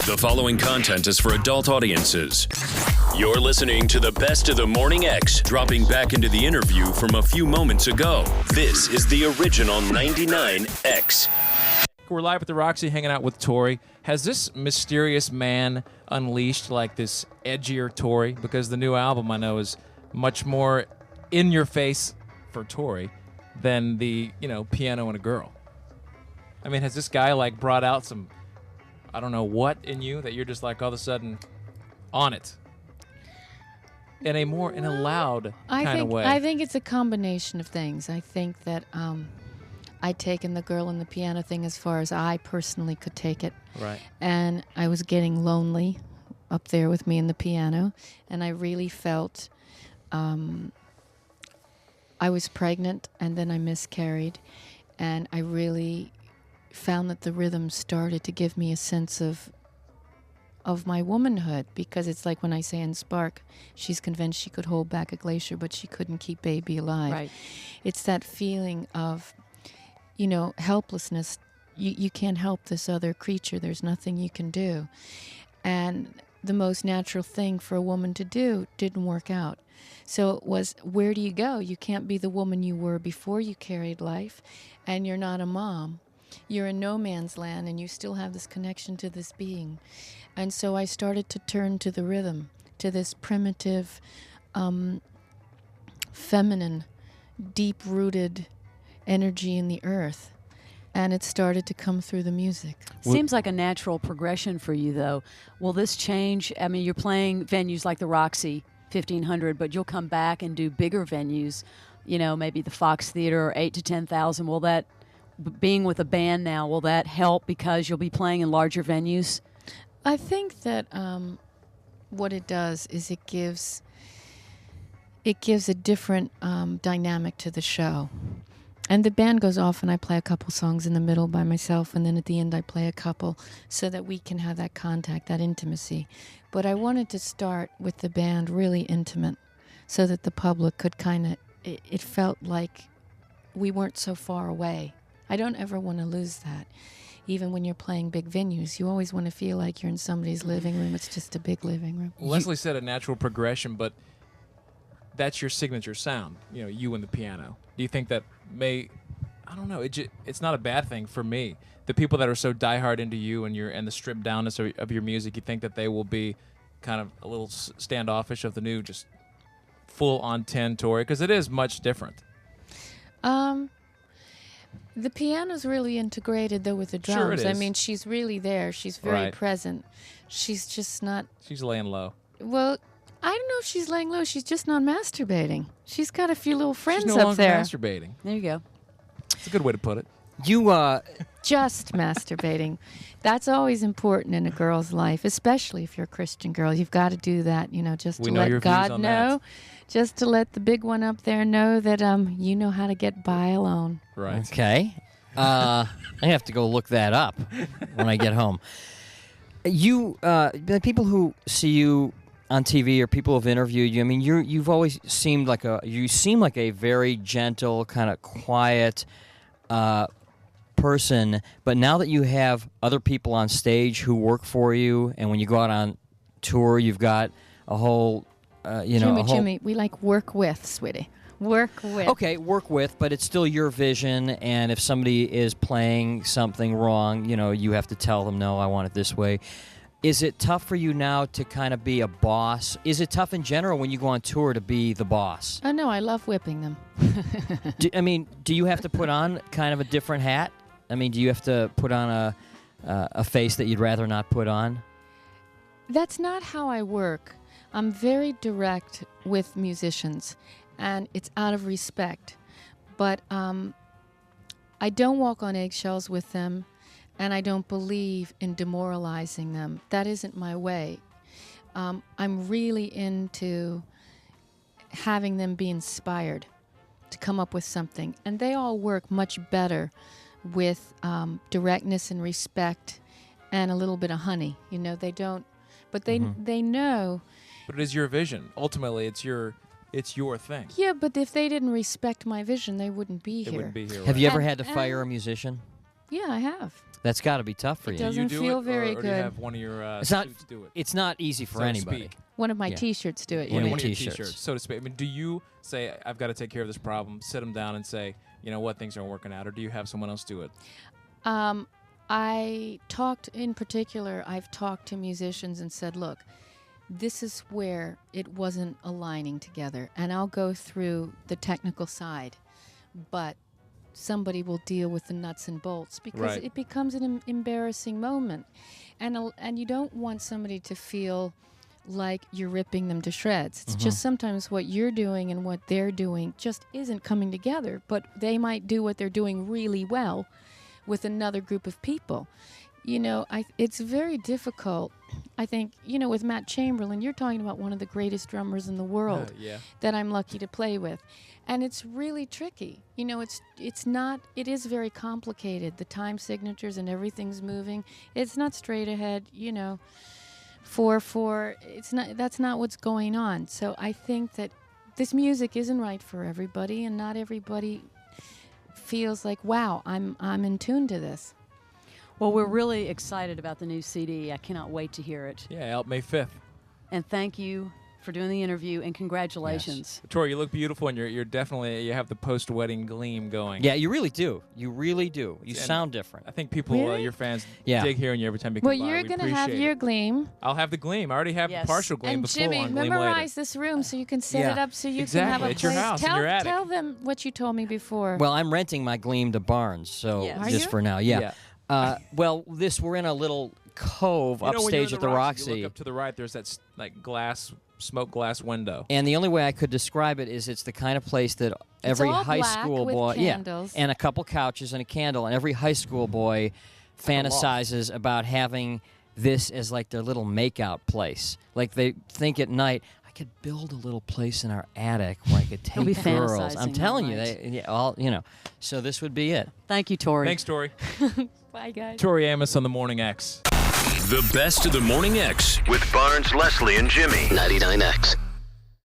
The following content is for adult audiences. You're listening to the best of the Morning X, dropping back into the interview from a few moments ago. This is the original 99X. We're live with the Roxy, hanging out with Tori. Has this mysterious man unleashed like this edgier Tori? Because the new album I know is much more in your face for Tori than the, piano and a girl. I mean, has this guy like brought out some, I don't know what in you that you're just like all of a sudden on it? In a loud kind of way. I think it's a combination of things. I think that I'd taken the girl and the piano thing as far as I personally could take it. Right. And I was getting lonely up there with me and the piano. And I really felt I was pregnant and then I miscarried. And I really found that the rhythm started to give me a sense of my womanhood, because it's like when I say in Spark, she's convinced she could hold back a glacier, but she couldn't keep baby alive. Right. It's that feeling of, helplessness. You can't help this other creature. There's nothing you can do. And the most natural thing for a woman to do didn't work out. So it was, where do you go? You can't be the woman you were before you carried life, and you're not a mom. You're in no man's land, and you still have this connection to this being. And so I started to turn to the rhythm, to this primitive, feminine, deep-rooted energy in the earth. And it started to come through the music. Seems like a natural progression for you, though. Will this change? I mean, you're playing venues like the Roxy, 1,500, but you'll come back and do bigger venues, maybe the Fox Theater, 8 to 10,000. Will that, being with a band now, will that help because you'll be playing in larger venues? I think that what it does is it gives a different dynamic to the show. And the band goes off and I play a couple songs in the middle by myself, and then at the end I play a couple so that we can have that contact, that intimacy. But I wanted to start with the band really intimate so that the public could it felt like we weren't so far away. I don't ever want to lose that. Even when you're playing big venues, you always want to feel like you're in somebody's living room. It's just a big living room. Leslie said a natural progression, but that's your signature sound, you and the piano. Do you think that I don't know, it's not a bad thing for me. The people that are so diehard into you and the stripped downness of your music, you think that they will be kind of a little standoffish of the new, just full on 10 Tori? Because it is much different. The piano's really integrated, though, with the drums. Sure it is. I mean, she's really there. She's very Right. present. She's just not... She's laying low. Well, I don't know if she's laying low. She's just not masturbating. She's got a few little friends She's no up longer there. masturbating. There you go. It's a good way to put it. Just masturbating. That's always important in a girl's life, especially if you're a Christian girl. You've got to do that, just We to know your let views God on know, that. just to let the big one up there know that you know how to get by alone. Right. Okay. I have to go look that up when I get home. The people who see you on TV or people who've interviewed you, I mean, you've always seemed like a very gentle, kind of quiet person. But now that you have other people on stage who work for you, and when you go out on tour, you've got a whole, Jimmy, we like work with, sweetie. Work with. Okay, work with, but it's still your vision, and if somebody is playing something wrong, you have to tell them, no, I want it this way. Is it tough for you now to kind of be a boss? Is it tough in general when you go on tour to be the boss? Oh, no, I love whipping them. Do you have to put on kind of a different hat? I mean, do you have to put on a face that you'd rather not put on? That's not how I work. I'm very direct with musicians, and it's out of respect. But I don't walk on eggshells with them, and I don't believe in demoralizing them. That isn't my way. I'm really into having them be inspired to come up with something. And they all work much better with directness and respect and a little bit of honey. They don't, but they know. But it is your vision. Ultimately, it's your thing. Yeah, but if they didn't respect my vision, they wouldn't be here. It wouldn't be here. Have you ever And- had to fire a musician? Yeah, I have. That's got to be tough for It you. does. Do you Doesn't do feel it, very or do you good. have one of your It's not. suits do it? It's not easy for so to anybody. speak. One of my Yeah. T-shirts do it. One you of One mean. of your T-shirts. T-shirts, so to speak. I mean, do you say, I've got to take care of this problem, sit them down and say, you know what, things aren't working out, or do you have someone else do it? I've talked to musicians and said, look, this is where it wasn't aligning together, and I'll go through the technical side, but somebody will deal with the nuts and bolts because Right. it becomes an embarrassing moment, and you don't want somebody to feel like you're ripping them to shreds. It's just sometimes what you're doing and what they're doing just isn't coming together, but they might do what they're doing really well with another group of people. You know, it's very difficult. I think, you know, with Matt Chamberlain, you're talking about one of the greatest drummers in the world Yeah. that I'm lucky to play with. And it's really tricky. You know, it is very complicated. The time signatures and everything's moving. It's not straight ahead, you know, 4/4. That's not what's going on. So I think that this music isn't right for everybody, and not everybody feels like, wow, I'm in tune to this. Well, we're really excited about the new CD. I cannot wait to hear it. Yeah, out May 5th. And thank you for doing the interview, and congratulations. Tori, you look beautiful, and you're definitely, you have the post-wedding gleam going. Yeah, you really do. You really do. You And sound different. I think people, Really? your fans, Yeah. dig hearing you every time you come Well, by. you're We going to have appreciate your it. gleam. I'll have the gleam. I already have Yes. the partial gleam, And the Jimmy, full-on gleam memorize later. this room so you can set Yeah. it up so you Exactly. can have a It's your place. house in your attic. Tell them what you told me before. Well, I'm renting my gleam to Barnes, so Yes. Are just you? for now. Yeah. Yeah. Well, we're in a little cove You know, when you're in upstage at the You Roxy. look up to the right. There's that smoke glass window. And the only way I could describe it is it's the kind of place that every all high black school with boy, candles. and a couple couches and a candle, and every high school boy fantasizes about having this as like their little makeout place. Like they think at night, I could build a little place in our attic where I could He'll be take girls. I'm fantasizing telling you, all night. they all So this would be it. Thank you, Tori. Thanks, Tori. Bye, guys. Tori Amos on the Morning X. The best of the Morning X with Barnes, Leslie, and Jimmy. 99X.